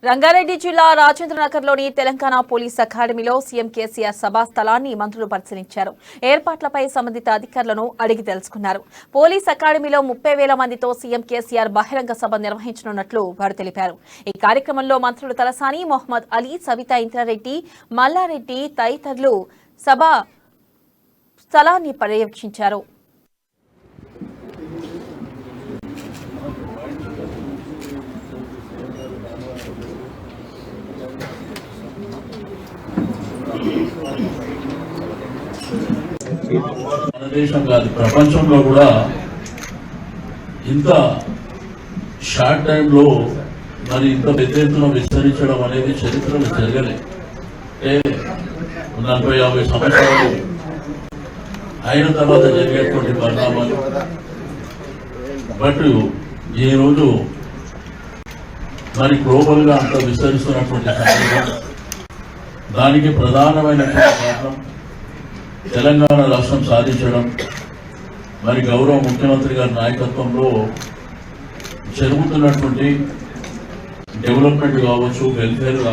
రంగారెడ్డి జిల్లా రాజేంద్రనగర్లోని తెలంగాణ పోలీస్ అకాడమీలో సీఎం కేసీఆర్ సభా స్థలాన్ని మంత్రులు పరిశీలించారు. ఏర్పాట్లపై సంబంధిత అధికారులను అడిగి తెలుసుకున్నారు. పోలీస్ అకాడమీలో 30,000 మందితో సీఎం కేసీఆర్ బహిరంగ సభ నిర్వహించనున్నట్లు వారు తెలిపారు. ఈ కార్యక్రమంలో మంత్రులు తలసాని, మొహమ్మద్ అలీ, సవితా ఇంద్రారెడ్డి, మల్లారెడ్డి తదితరులు సభా స్థలాన్ని పర్యవేక్షించారు. మన దేశం కాదు, ప్రపంచంలో కూడా ఇంత షార్ట్ టైంలో మరి ఇంత పెద్ద ఎత్తున విస్తరించడం అనేది చరిత్రలో జరగలే. 40-50 సంవత్సరాలు అయిన తర్వాత జరిగేటువంటి పరిణామాలు. బట్ ఈరోజు మరి గ్లోబల్ గా అంత విస్తరిస్తున్నటువంటి సందర్భం, దానికి ప్రధానమైనటువంటి కారణం తెలంగాణ రాష్ట్రం సాధించడం, మరి గౌరవ ముఖ్యమంత్రి గారి నాయకత్వంలో జరుగుతున్నటువంటి డెవలప్మెంట్ కావచ్చు, వెల్ఫేర్ కావచ్చు.